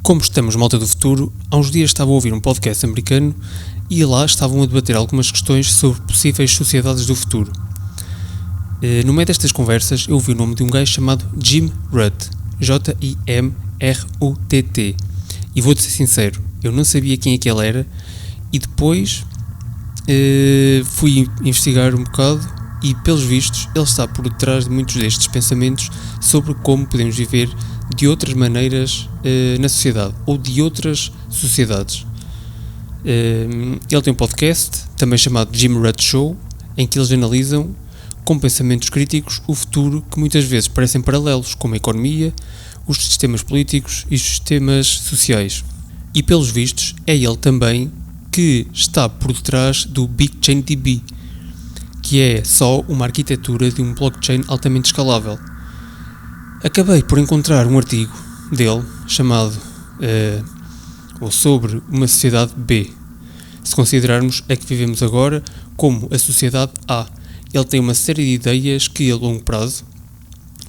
Como estamos malta do futuro, há uns dias estava a ouvir um podcast americano e lá estavam a debater algumas questões sobre possíveis sociedades do futuro. No meio destas conversas eu ouvi o nome de um gajo chamado Jim Rutt, Jimrutt, e vou-te ser sincero, eu não sabia quem é que ele era e depois fui investigar um bocado e, pelos vistos, ele está por detrás de muitos destes pensamentos sobre como podemos viver de outras maneiras na sociedade ou de outras sociedades. Ele tem um podcast também chamado Jim Rutt Show, em que eles analisam com pensamentos críticos o futuro que muitas vezes parecem paralelos, como a economia, os sistemas políticos e os sistemas sociais. E, pelos vistos, é ele também que está por detrás do BitChainDB, que é só uma arquitetura de um blockchain altamente escalável. Acabei por encontrar um artigo dele chamado ou sobre uma sociedade B, se considerarmos a que vivemos agora como a sociedade A. Ele tem uma série de ideias que a longo prazo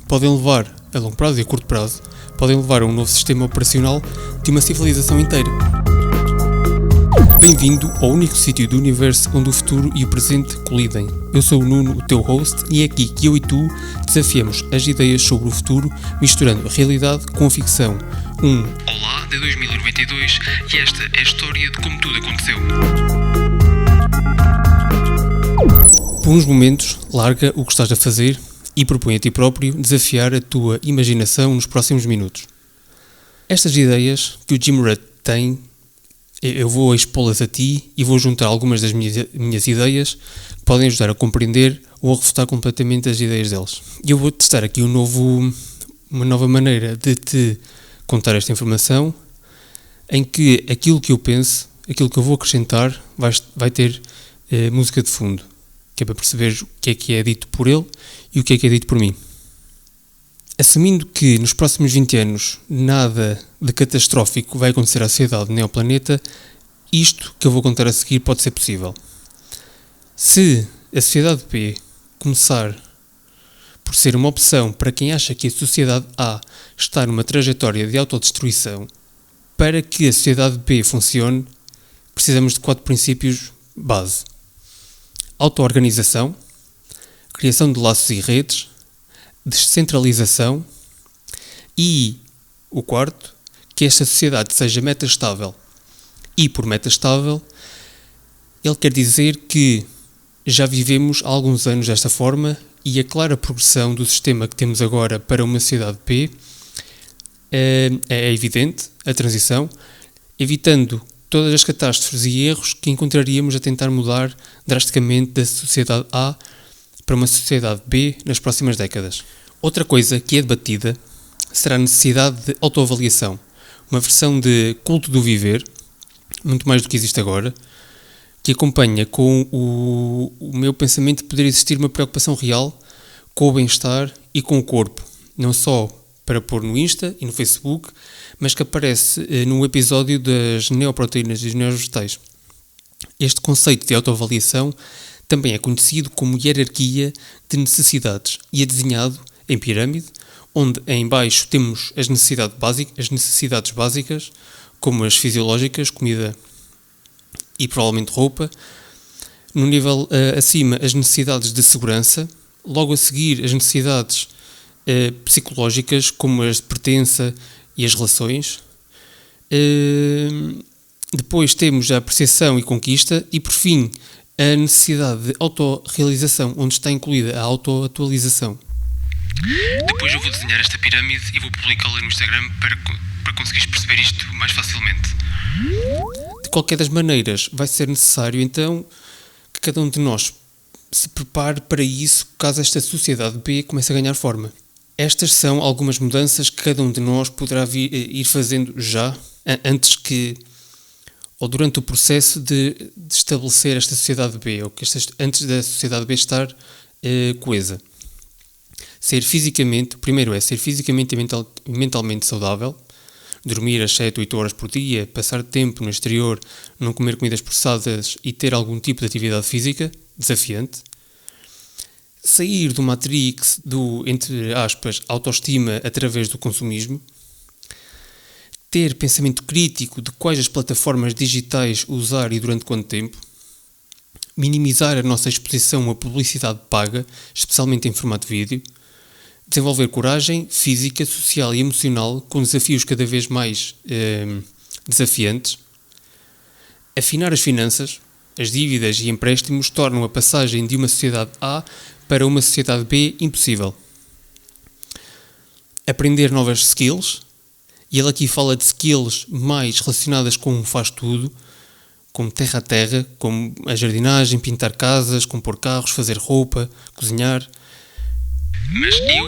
podem levar, a longo prazo e a curto prazo, podem levar a um novo sistema operacional de uma civilização inteira. Bem-vindo ao único sítio do universo onde o futuro e o presente colidem. Eu sou o Nuno, o teu host, e é aqui que eu e tu desafiamos as ideias sobre o futuro, misturando a realidade com a ficção. Olá de 2092 e esta é a história de como tudo aconteceu. Por uns momentos, larga o que estás a fazer e propõe a ti próprio desafiar a tua imaginação nos próximos minutos. Estas ideias que o Jim Rutt tem, eu vou expô-las a ti e vou juntar algumas das minhas ideias que podem ajudar a compreender ou a refutar completamente as ideias deles. E eu vou testar aqui uma nova maneira de te contar esta informação, em que aquilo que eu penso, aquilo que eu vou acrescentar, vai ter música de fundo, que é para perceber o que é dito por ele e o que é dito por mim. Assumindo que nos próximos 20 anos nada de catastrófico vai acontecer à sociedade nem ao planeta, isto que eu vou contar a seguir pode ser possível. Se a sociedade B começar por ser uma opção para quem acha que a sociedade A está numa trajetória de autodestruição, para que a sociedade B funcione, precisamos de 4 princípios base: auto-organização, criação de laços e redes, descentralização e o quarto, que esta sociedade seja metastável. E por metastável, ele quer dizer que já vivemos há alguns anos desta forma e a clara progressão do sistema que temos agora para uma sociedade P é evidente, a transição, evitando todas as catástrofes e erros que encontraríamos a tentar mudar drasticamente da sociedade A para uma sociedade B nas próximas décadas. Outra coisa que é debatida será a necessidade de autoavaliação, uma versão de culto do viver, muito mais do que existe agora, que acompanha com o meu pensamento de poder existir uma preocupação real com o bem-estar e com o corpo, não só para pôr no Insta e no Facebook, mas que aparece no episódio das neoproteínas e dos neovegetais. Este conceito de autoavaliação também é conhecido como hierarquia de necessidades e é desenhado em pirâmide, onde em baixo temos as necessidades básicas, como as fisiológicas, comida e provavelmente roupa. No nível acima, as necessidades de segurança. Logo a seguir, as necessidades psicológicas, como as de pertença e as relações. Depois temos a apreciação e conquista e, por fim, a necessidade de autorrealização, onde está incluída a autoatualização. Depois eu vou desenhar esta pirâmide e vou publicá-la no Instagram para conseguires perceber isto mais facilmente. De qualquer das maneiras, vai ser necessário então que cada um de nós se prepare para isso, caso esta sociedade B comece a ganhar forma. Estas são algumas mudanças que cada um de nós poderá ir fazendo já, antes que ou durante o processo de estabelecer esta sociedade B, ou antes da sociedade B estar coesa. Primeiro é ser fisicamente e mentalmente saudável, dormir às 7 ou 8 horas por dia, passar tempo no exterior, não comer comidas processadas e ter algum tipo de atividade física desafiante. Sair do matrix do, entre aspas, autoestima através do consumismo. ter pensamento crítico de quais as plataformas digitais usar e durante quanto tempo, minimizar a nossa exposição à publicidade paga, especialmente em formato vídeo, desenvolver coragem física, social e emocional com desafios cada vez mais desafiantes, afinar as finanças, as dívidas e empréstimos tornam a passagem de uma sociedade A para uma sociedade B impossível. Aprender novas skills, e ele aqui fala de skills mais relacionadas com o faz tudo, como terra a terra, como a jardinagem, pintar casas, compor carros, fazer roupa, cozinhar. Mas eu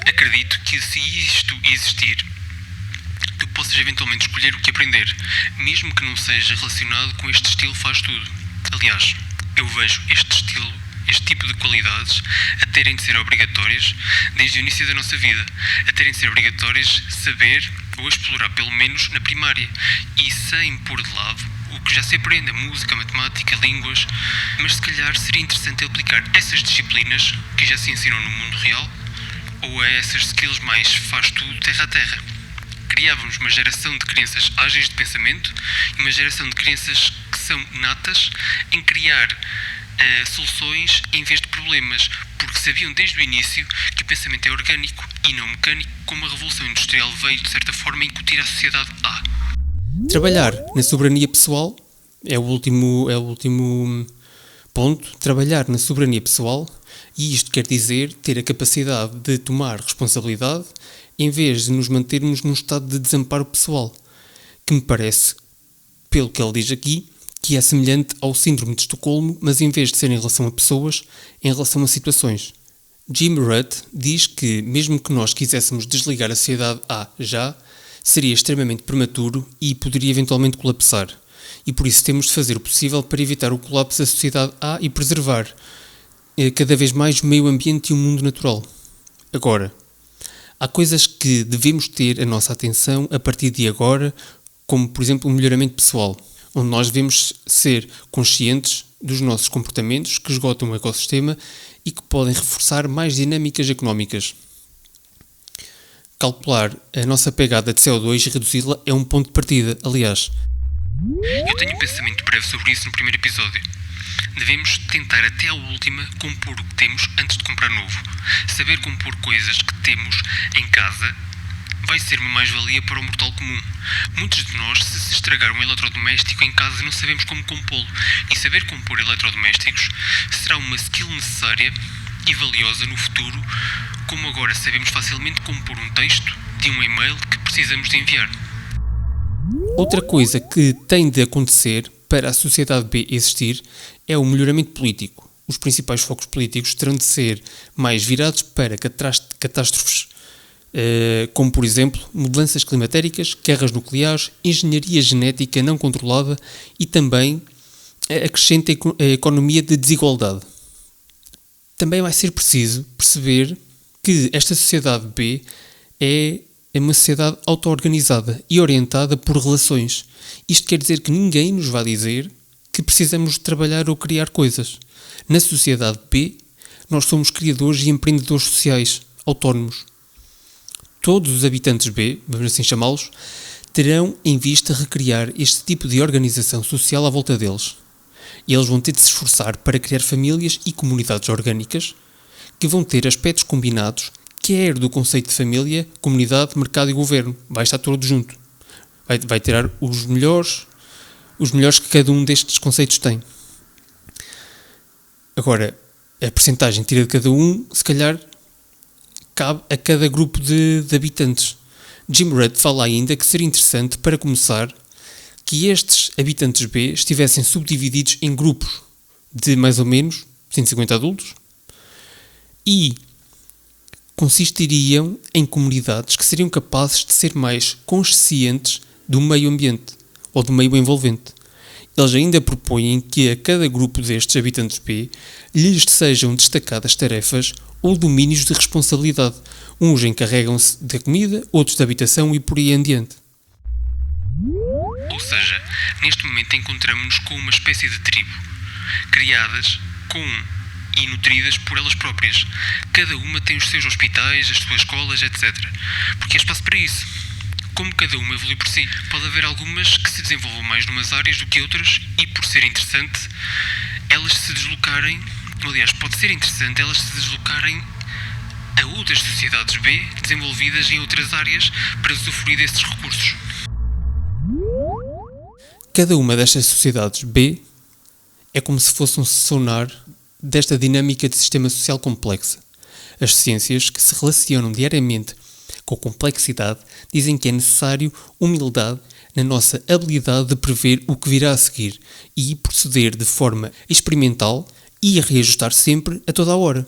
acredito que se isto existir, tu possas eventualmente escolher o que aprender, mesmo que não seja relacionado com este estilo faz tudo. Aliás, eu vejo este tipo de qualidades a terem de ser obrigatórias desde o início da nossa vida, a terem de ser obrigatórias saber ou explorar pelo menos na primária e sem pôr de lado o que já se aprende, música, matemática, línguas, mas se calhar seria interessante aplicar essas disciplinas que já se ensinam no mundo real ou a essas skills mais faz tudo terra a terra. Criávamos uma geração de crianças ágeis de pensamento e uma geração de crianças que são natas em criar soluções em vez de problemas, porque sabiam desde o início que o pensamento é orgânico e não mecânico, como a Revolução Industrial veio, de certa forma, incutir à sociedade A. Trabalhar na soberania pessoal é o último ponto. Trabalhar na soberania pessoal, e isto quer dizer ter a capacidade de tomar responsabilidade em vez de nos mantermos num estado de desamparo pessoal, que me parece, pelo que ele diz aqui, que é semelhante ao síndrome de Estocolmo, mas em vez de ser em relação a pessoas, em relação a situações. Jim Rutt diz que, mesmo que nós quiséssemos desligar a sociedade A já, seria extremamente prematuro e poderia eventualmente colapsar. E por isso temos de fazer o possível para evitar o colapso da sociedade A e preservar cada vez mais o meio ambiente e o mundo natural. Agora, há coisas que devemos ter a nossa atenção a partir de agora, como por exemplo o melhoramento pessoal, onde nós devemos ser conscientes dos nossos comportamentos que esgotam o ecossistema e que podem reforçar mais dinâmicas económicas. Calcular a nossa pegada de CO2 e reduzi-la é um ponto de partida, aliás. Eu tenho um pensamento breve sobre isso no primeiro episódio. Devemos tentar até à última compor o que temos antes de comprar novo. Saber compor coisas que temos em casa vai ser uma mais-valia para o mortal comum. Muitos de nós, se estragar um eletrodoméstico em casa, não sabemos como compô-lo. E saber compor eletrodomésticos será uma skill necessária e valiosa no futuro, como agora sabemos facilmente compor um texto de um e-mail que precisamos de enviar. Outra coisa que tem de acontecer para a sociedade B existir é o melhoramento político. Os principais focos políticos terão de ser mais virados para catástrofes, como por exemplo mudanças climatéricas, guerras nucleares, engenharia genética não controlada e também a crescente economia de desigualdade. Também vai ser preciso perceber que esta sociedade B é uma sociedade auto-organizada e orientada por relações. Isto quer dizer que ninguém nos vai dizer que precisamos de trabalhar ou criar coisas. Na sociedade B, nós somos criadores e empreendedores sociais, autónomos. Todos os habitantes B, vamos assim chamá-los, terão em vista recriar este tipo de organização social à volta deles. E eles vão ter de se esforçar para criar famílias e comunidades orgânicas que vão ter aspectos combinados, quer do conceito de família, comunidade, mercado e governo. Vai estar todo junto. Vai tirar os melhores que cada um destes conceitos tem. Agora, a percentagem tira de cada um, se calhar, cabe a cada grupo de habitantes. Jim Rutt fala ainda que seria interessante, para começar, que estes habitantes B estivessem subdivididos em grupos de mais ou menos 150 adultos e consistiriam em comunidades que seriam capazes de ser mais conscientes do meio ambiente ou do meio envolvente. Eles ainda propõem que a cada grupo destes habitantes B lhes sejam destacadas tarefas ou domínios de responsabilidade. Uns encarregam-se da comida, outros da habitação e por aí em diante. Ou seja, neste momento encontramos-nos com uma espécie de tribo, criadas com e nutridas por elas próprias. Cada uma tem os seus hospitais, as suas escolas, etc. Porque é espaço para isso. como cada uma evolui por si. Pode haver algumas que se desenvolvam mais numas áreas do que outras e, por ser interessante, elas se deslocarem, aliás, pode ser interessante elas se deslocarem a outras sociedades B desenvolvidas em outras áreas para usufruir desses recursos. Cada uma destas sociedades B é como se fosse um sonar desta dinâmica de sistema social complexa. As ciências, que se relacionam diariamente com a complexidade, dizem que é necessário humildade na nossa habilidade de prever o que virá a seguir e proceder de forma experimental e a reajustar sempre a toda a hora.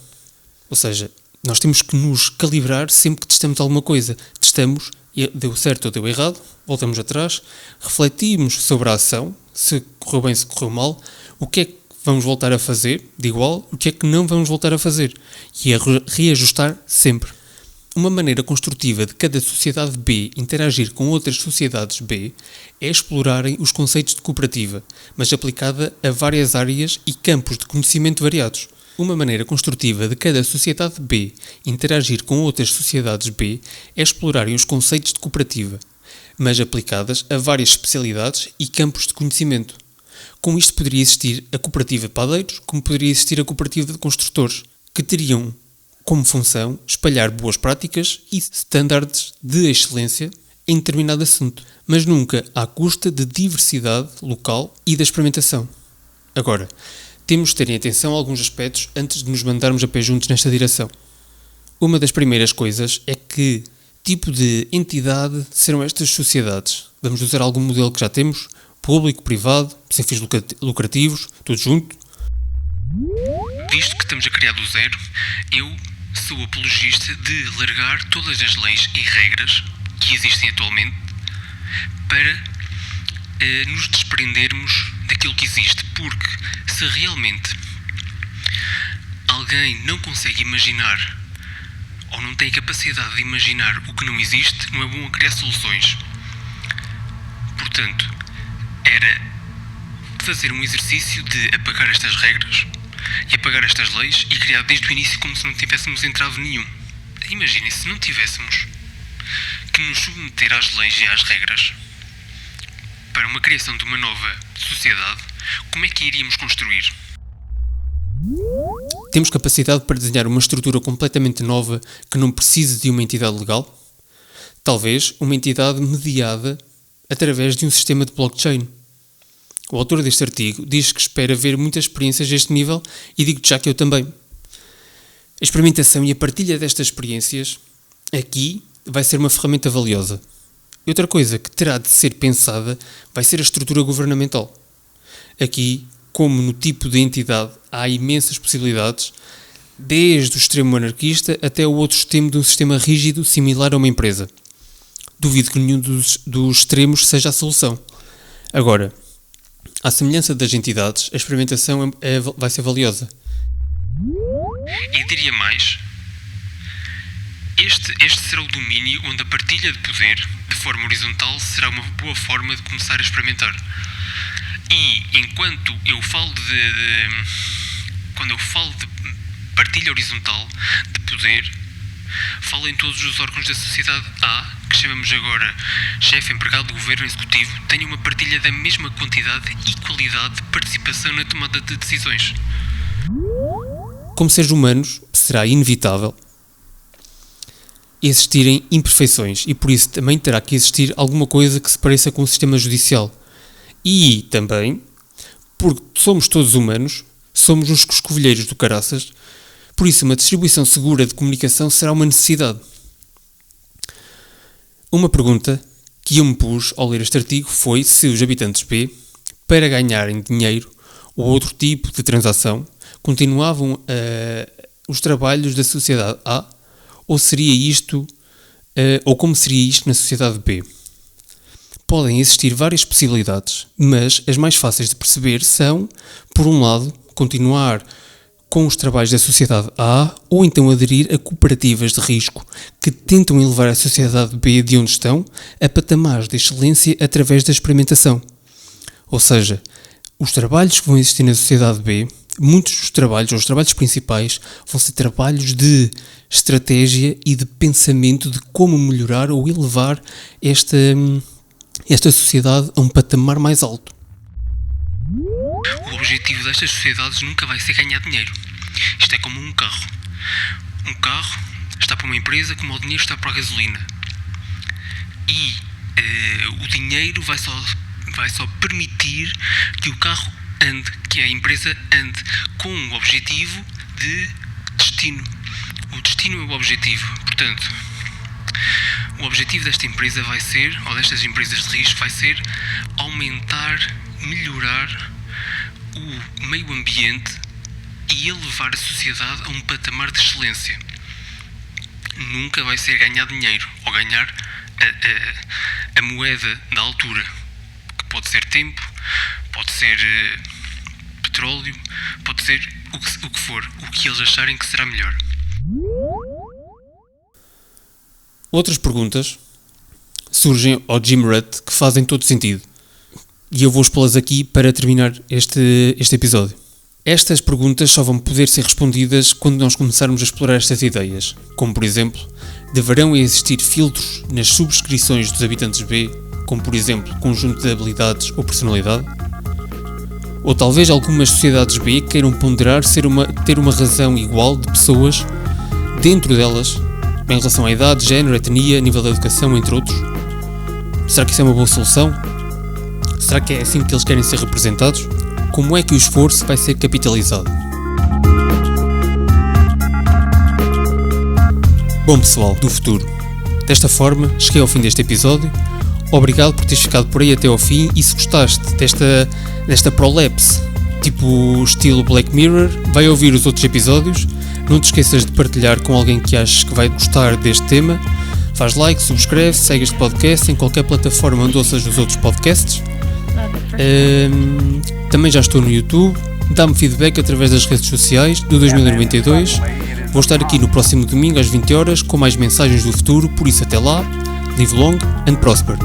Ou seja, nós temos que nos calibrar sempre que testamos alguma coisa. Testamos, deu certo ou deu errado, voltamos atrás, refletimos sobre a ação, se correu bem, se correu mal, o que é que vamos voltar a fazer de igual, o que é que não vamos voltar a fazer. E a reajustar sempre. Uma maneira construtiva de cada sociedade B interagir com outras sociedades B é explorarem os conceitos de cooperativa, mas aplicada a várias áreas e campos de conhecimento variados. Uma maneira construtiva de cada sociedade B interagir com outras sociedades B é explorarem os conceitos de cooperativa, mas aplicadas a várias especialidades e campos de conhecimento. Com isto poderia existir a cooperativa de padeiros, como poderia existir a cooperativa de construtores, que teriam como função espalhar boas práticas e estándares de excelência em determinado assunto, mas nunca à custa de diversidade local e da experimentação. Agora, temos de ter em atenção alguns aspectos antes de nos mandarmos a pé juntos nesta direção. Uma das primeiras coisas é que tipo de entidade serão estas sociedades? Vamos usar algum modelo que já temos? Público, privado, sem fins lucrativos, tudo junto? Visto que estamos a criar do zero, eu sou apologista de largar todas as leis e regras que existem atualmente para nos desprendermos daquilo que existe, porque se realmente alguém não consegue imaginar ou não tem a capacidade de imaginar o que não existe, não é bom criar soluções. Portanto, era fazer um exercício de apagar estas regras e apagar estas leis e criar desde o início como se não tivéssemos entrave nenhum. Imaginem, se não tivéssemos que nos submeter às leis e às regras para uma criação de uma nova sociedade, como é que iríamos construir? Temos capacidade para desenhar uma estrutura completamente nova que não precise de uma entidade legal? Talvez uma entidade mediada através de um sistema de blockchain. O autor deste artigo diz que espera ver muitas experiências deste nível e digo-te já que eu também. A experimentação e a partilha destas experiências aqui vai ser uma ferramenta valiosa. E outra coisa que terá de ser pensada vai ser a estrutura governamental. Aqui, como no tipo de entidade, há imensas possibilidades, desde o extremo anarquista até o outro extremo de um sistema rígido similar a uma empresa. Duvido que nenhum dos extremos seja a solução. Agora, à semelhança das entidades, a experimentação vai ser valiosa. E diria mais, este será o domínio onde a partilha de poder, de forma horizontal, será uma boa forma de começar a experimentar. E enquanto eu falo quando eu falo de partilha horizontal de poder, falo em todos os órgãos da sociedade A, que chamamos agora chefe, empregado, governo, executivo, tenham uma partilha da mesma quantidade e qualidade de participação na tomada de decisões. Como seres humanos, será inevitável existirem imperfeições e por isso também terá que existir alguma coisa que se pareça com o sistema judicial. E também, porque somos todos humanos, somos uns coscovilheiros do caraças, por isso uma distribuição segura de comunicação será uma necessidade. Uma pergunta que eu me pus ao ler este artigo foi se os habitantes B, para ganharem dinheiro ou outro tipo de transação, continuavam os trabalhos da sociedade A, ou seria isto, ou como seria isto na sociedade B? Podem existir várias possibilidades, mas as mais fáceis de perceber são, por um lado, continuar com os trabalhos da sociedade A ou então aderir a cooperativas de risco que tentam elevar a sociedade B de onde estão a patamares de excelência através da experimentação. Ou seja, os trabalhos que vão existir na sociedade B muitos dos trabalhos, ou os trabalhos principais, vão ser trabalhos de estratégia e de pensamento de como melhorar ou elevar esta sociedade a um patamar mais alto. O objetivo destas sociedades nunca vai ser ganhar dinheiro. Isto é como um carro. Um carro está para uma empresa como o dinheiro está para a gasolina. E o dinheiro vai só permitir que o carro ande, que a empresa ande, com o objetivo de destino. O destino é o objetivo. Portanto, o objetivo desta empresa vai ser, ou destas empresas de risco, vai ser aumentar, melhorar o meio ambiente e elevar a sociedade a um patamar de excelência. Nunca vai ser ganhar dinheiro ou ganhar a moeda da altura, que pode ser tempo, pode ser petróleo, pode ser o que for, o que eles acharem que será melhor. Outras perguntas surgem ao Jim Rutt que fazem todo sentido. E eu vou expô-las aqui para terminar este episódio. Estas perguntas só vão poder ser respondidas quando nós começarmos a explorar estas ideias, como por exemplo, deverão existir filtros nas subscrições dos habitantes B, como por exemplo, conjunto de habilidades ou personalidade? Ou talvez algumas sociedades B queiram ponderar ter uma razão igual de pessoas dentro delas, em relação à idade, género, etnia, nível de educação, entre outros? Será que isso é uma boa solução? Será que é assim que eles querem ser representados? Como é que o esforço vai ser capitalizado? Bom pessoal do futuro, desta forma cheguei ao fim deste episódio. Obrigado por teres ficado por aí até ao fim e se gostaste desta prolapse, tipo estilo Black Mirror, vai ouvir os outros episódios. Não te esqueças de partilhar com alguém que achas que vai gostar deste tema. Faz like, subscreve, segue este podcast em qualquer plataforma onde ouças os outros podcasts. Também já estou no YouTube. Dá-me feedback através das redes sociais do 2092. Vou estar aqui no próximo domingo às 20 horas com mais mensagens do futuro. Por isso até lá, live long and prosper.